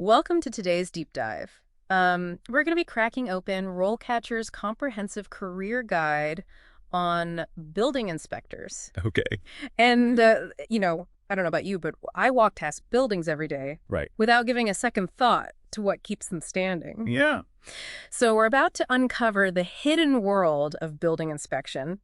Welcome to today's deep dive. We're going to be cracking open RoleCatcher's comprehensive career guide on building inspectors. Okay. And, I don't know about you, but I walk past buildings every day Right. without giving a second thought to what keeps them standing. Yeah. So we're about to uncover the hidden world of building inspection.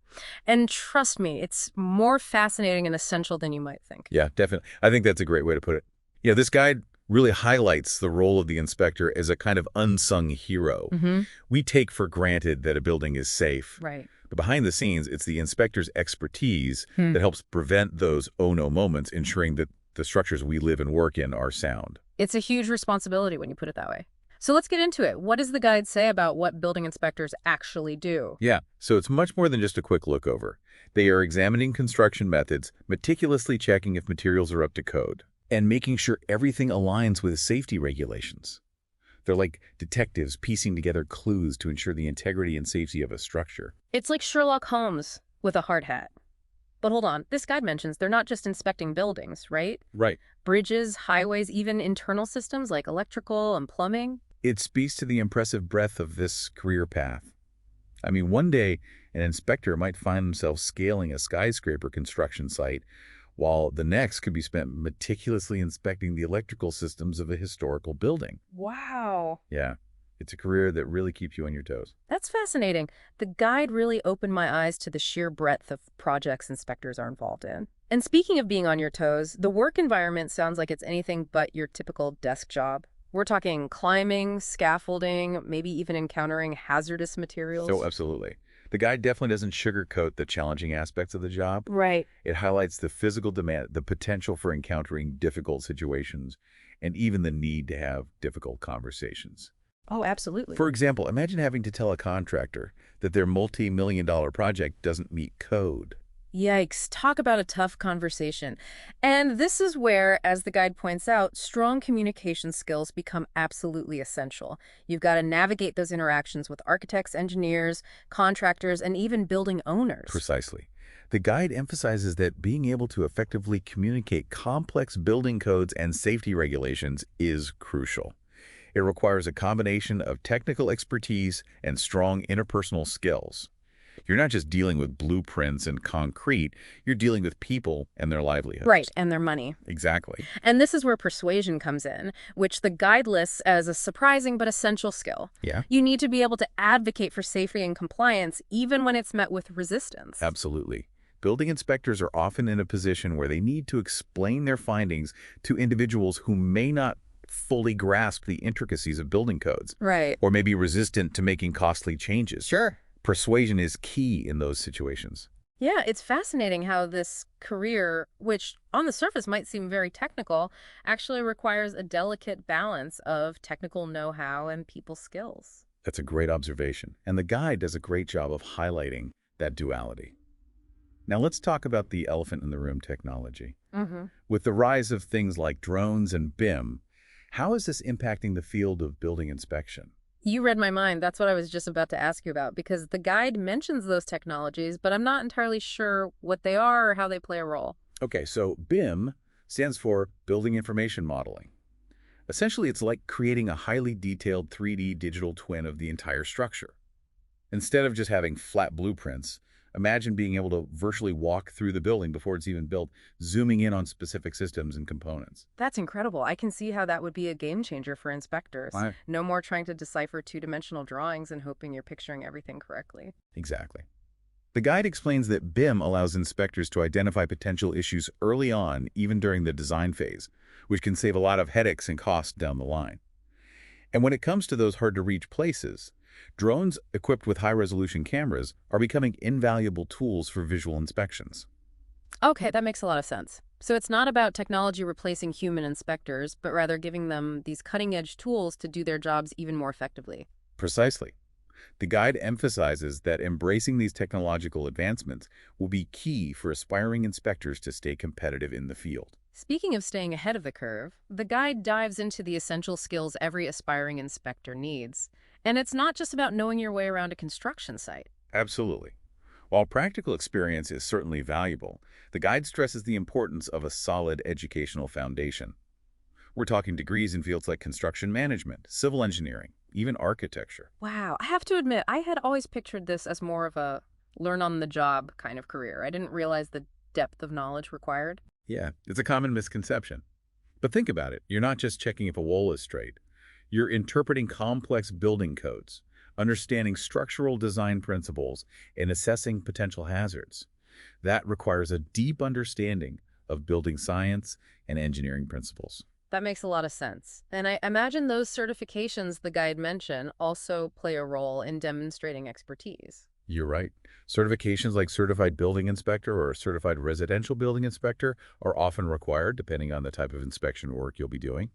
And trust me, it's more fascinating and essential than you might think. Yeah, definitely. I think that's a great way to put it. Yeah, this guide really highlights the role of the inspector as a kind of unsung hero. Mm-hmm. We take for granted that a building is safe. Right. But behind the scenes, it's the inspector's expertise Hmm. that helps prevent those oh-no moments, ensuring that the structures we live and work in are sound. It's a huge responsibility when you put it that way. So let's get into it. What does the guide say about what building inspectors actually do? Yeah, so it's much more than just a quick look over. They are examining construction methods, meticulously checking if materials are up to code, and making sure everything aligns with safety regulations. They're like detectives piecing together clues to ensure the integrity and safety of a structure. It's like Sherlock Holmes with a hard hat. But hold on, this guide mentions they're not just inspecting buildings, right? Right. Bridges, highways, even internal systems like electrical and plumbing. It speaks to the impressive breadth of this career path. I mean, one day, an inspector might find themselves scaling a skyscraper construction site, while the next could be spent meticulously inspecting the electrical systems of a historical building. Wow. Yeah, it's a career that really keeps you on your toes. That's fascinating. The guide really opened my eyes to the sheer breadth of projects inspectors are involved in. And speaking of being on your toes, the work environment sounds like it's anything but your typical desk job. We're talking climbing, scaffolding, maybe even encountering hazardous materials. So absolutely. The guide definitely doesn't sugarcoat the challenging aspects of the job. Right. It highlights the physical demand, the potential for encountering difficult situations, and even the need to have difficult conversations. Oh, absolutely. For example, imagine having to tell a contractor that their multi-million-dollar project doesn't meet code. Yikes, talk about a tough conversation. And this is where, as the guide points out, strong communication skills become absolutely essential. You've got to navigate those interactions with architects, engineers, contractors, and even building owners. Precisely. The guide emphasizes that being able to effectively communicate complex building codes and safety regulations is crucial. It requires a combination of technical expertise and strong interpersonal skills. You're not just dealing with blueprints and concrete, you're dealing with people and their livelihoods. Right, and their money. Exactly. And this is where persuasion comes in, which the guide lists as a surprising but essential skill. Yeah, You need to be able to advocate for safety and compliance, even when it's met with resistance. absolutely. Building inspectors are often in a position where they need to explain their findings to individuals who may not fully grasp the intricacies of building codes, Right. or may be resistant to making costly changes. Sure. Persuasion is key in those situations. Yeah, it's fascinating how this career, which on the surface might seem very technical, actually requires a delicate balance of technical know-how and people skills. That's a great observation, and the guide does a great job of highlighting that duality. Now let's talk about the elephant in the room technology. Mm-hmm. With the rise of things like drones and BIM, how is this impacting the field of building inspection? You read my mind. That's what I was just about to ask you about, because the guide mentions those technologies, but I'm not entirely sure what they are or how they play a role. Okay, so BIM stands for Building Information Modeling. Essentially, it's like creating a highly detailed 3D digital twin of the entire structure. Instead of just having flat blueprints, imagine being able to virtually walk through the building before it's even built, zooming in on specific systems and components. That's incredible. I can see how that would be a game changer for inspectors. Right. No more trying to decipher two-dimensional drawings and hoping you're picturing everything correctly. Exactly. The guide explains that BIM allows inspectors to identify potential issues early on, even during the design phase, which can save a lot of headaches and costs down the line. And when it comes to those hard-to-reach places, drones equipped with high-resolution cameras are becoming invaluable tools for visual inspections. Okay, that makes a lot of sense. So it's not about technology replacing human inspectors, but rather giving them these cutting-edge tools to do their jobs even more effectively. Precisely. The guide emphasizes that embracing these technological advancements will be key for aspiring inspectors to stay competitive in the field. Speaking of staying ahead of the curve, the guide dives into the essential skills every aspiring inspector needs. And it's not just about knowing your way around a construction site. Absolutely. While practical experience is certainly valuable, the guide stresses the importance of a solid educational foundation. We're talking degrees in fields like construction management, civil engineering, even architecture. Wow. I have to admit, I had always pictured this as more of a learn on the job kind of career. I didn't realize the depth of knowledge required. Yeah, it's a common misconception. But think about it. You're not just checking if a wall is straight. You're interpreting complex building codes, understanding structural design principles, and assessing potential hazards. That requires a deep understanding of building science and engineering principles. That makes a lot of sense. And I imagine those certifications the guide mentioned also play a role in demonstrating expertise. You're right. Certifications like Certified Building Inspector or Certified Residential Building Inspector are often required depending on the type of inspection work you'll be doing.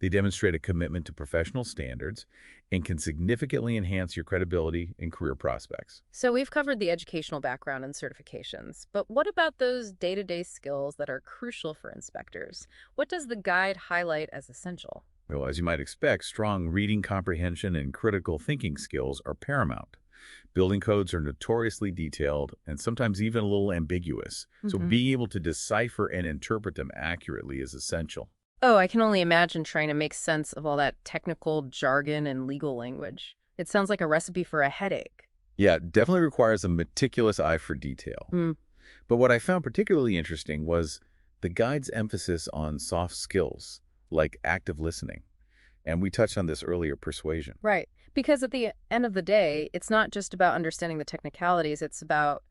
They demonstrate a commitment to professional standards and can significantly enhance your credibility and career prospects. So we've covered the educational background and certifications, but what about those day-to-day skills that are crucial for inspectors? What does the guide highlight as essential? Well, as you might expect, strong reading comprehension and critical thinking skills are paramount. Building codes are notoriously detailed and sometimes even a little ambiguous, so being able to decipher and interpret them accurately is essential. Oh, I can only imagine trying to make sense of all that technical jargon and legal language. It sounds like a recipe for a headache. Yeah, it definitely requires a meticulous eye for detail. Hmm. But what I found particularly interesting was the guide's emphasis on soft skills, like active listening. And we touched on this earlier, persuasion. Right. Because at the end of the day, it's not just about understanding the technicalities, it's about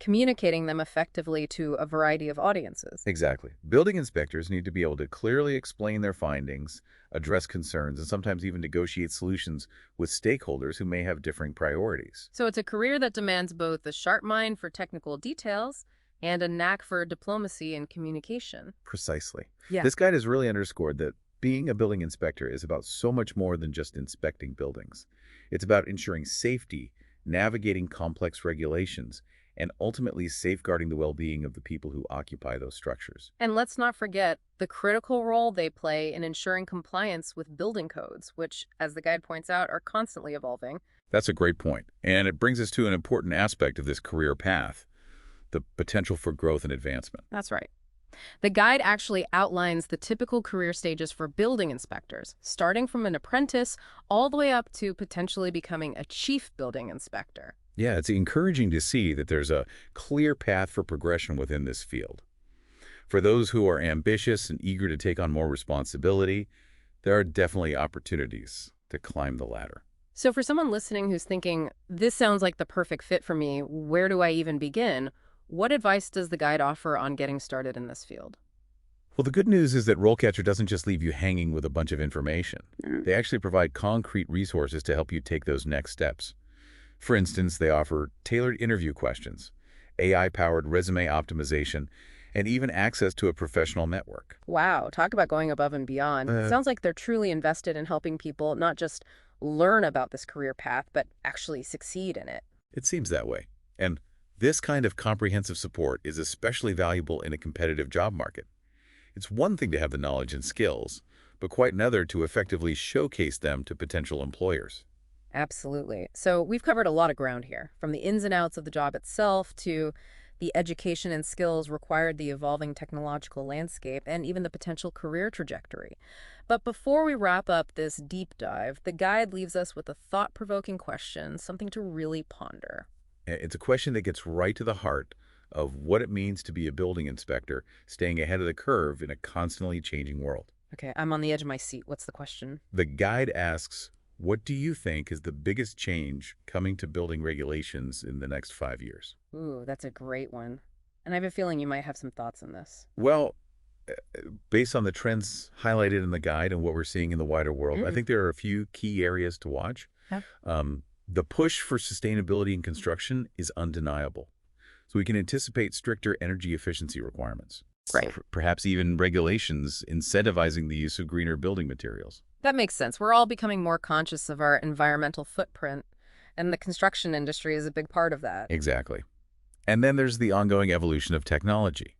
communicating them effectively to a variety of audiences. Exactly. Building inspectors need to be able to clearly explain their findings, address concerns, and sometimes even negotiate solutions with stakeholders who may have differing priorities. So it's a career that demands both a sharp mind for technical details and a knack for diplomacy and communication. Precisely. Yeah. This guide has really underscored that being a building inspector is about so much more than just inspecting buildings. It's about ensuring safety, navigating complex regulations, and ultimately safeguarding the well-being of the people who occupy those structures. And let's not forget the critical role they play in ensuring compliance with building codes, which, as the guide points out, are constantly evolving. That's a great point, and it brings us to an important aspect of this career path, the potential for growth and advancement. That's right. The guide actually outlines the typical career stages for building inspectors, starting from an apprentice all the way up to potentially becoming a chief building inspector. Yeah, it's encouraging to see that there's a clear path for progression within this field. For those who are ambitious and eager to take on more responsibility, there are definitely opportunities to climb the ladder. So for someone listening who's thinking, this sounds like the perfect fit for me, where do I even begin? What advice does the guide offer on getting started in this field? Well, the good news is that RoleCatcher doesn't just leave you hanging with a bunch of information. They actually provide concrete resources to help you take those next steps. For instance, they offer tailored interview questions, AI-powered resume optimization, and even access to a professional network. Wow, talk about going above and beyond. It sounds like they're truly invested in helping people not just learn about this career path, but actually succeed in it. It seems that way. And this kind of comprehensive support is especially valuable in a competitive job market. It's one thing to have the knowledge and skills, but quite another to effectively showcase them to potential employers. Absolutely. So we've covered a lot of ground here, from the ins and outs of the job itself to the education and skills required, the evolving technological landscape, and even the potential career trajectory. But before we wrap up this deep dive, the guide leaves us with a thought-provoking question, something to really ponder. It's a question that gets right to the heart of what it means to be a building inspector, staying ahead of the curve in a constantly changing world. Okay, I'm on the edge of my seat. What's the question? The guide asks, what do you think is the biggest change coming to building regulations in the next 5 years? Ooh, that's a great one. And I have a feeling you might have some thoughts on this. Well, based on the trends highlighted in the guide and what we're seeing in the wider world, I think there are a few key areas to watch. Yeah. The push for sustainability in construction is undeniable. So we can anticipate stricter energy efficiency requirements. Right. Perhaps even regulations incentivizing the use of greener building materials. That makes sense. We're all becoming more conscious of our environmental footprint, and the construction industry is a big part of that. Exactly. And then there's the ongoing evolution of technology.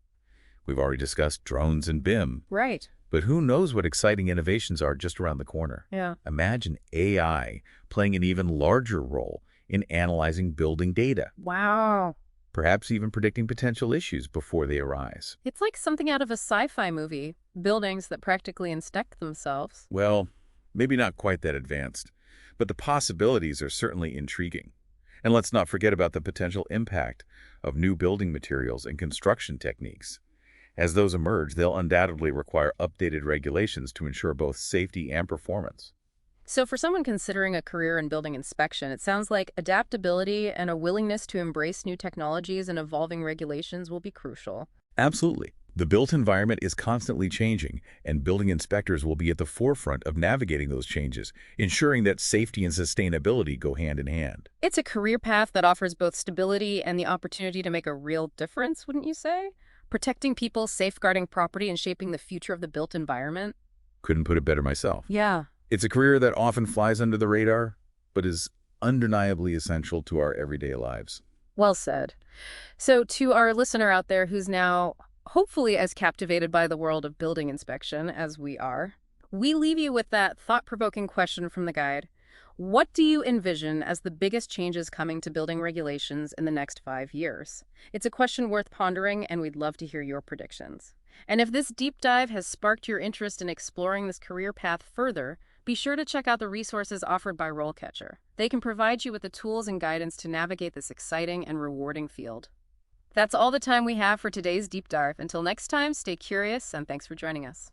We've already discussed drones and BIM. Right. But who knows what exciting innovations are just around the corner? Yeah. Imagine AI playing an even larger role in analyzing building data. Wow. perhaps even predicting potential issues before they arise. It's like something out of a sci-fi movie, buildings that practically inspect themselves. Well, maybe not quite that advanced, but the possibilities are certainly intriguing. And let's not forget about the potential impact of new building materials and construction techniques. As those emerge, they'll undoubtedly require updated regulations to ensure both safety and performance. So for someone considering a career in building inspection, it sounds like adaptability and a willingness to embrace new technologies and evolving regulations will be crucial. Absolutely. The built environment is constantly changing, and building inspectors will be at the forefront of navigating those changes, ensuring that safety and sustainability go hand in hand. It's a career path that offers both stability and the opportunity to make a real difference, wouldn't you say? Protecting people, safeguarding property, and shaping the future of the built environment. Couldn't put it better myself. Yeah. It's a career that often flies under the radar, but is undeniably essential to our everyday lives. Well said. So to our listener out there who's now hopefully as captivated by the world of building inspection as we are, we leave you with that thought-provoking question from the guide. What do you envision as the biggest changes coming to building regulations in the next 5 years? It's a question worth pondering, and we'd love to hear your predictions. And if this deep dive has sparked your interest in exploring this career path further, be sure to check out the resources offered by RoleCatcher. They can provide you with the tools and guidance to navigate this exciting and rewarding field. That's all the time we have for today's deep dive. Until next time, stay curious, and thanks for joining us.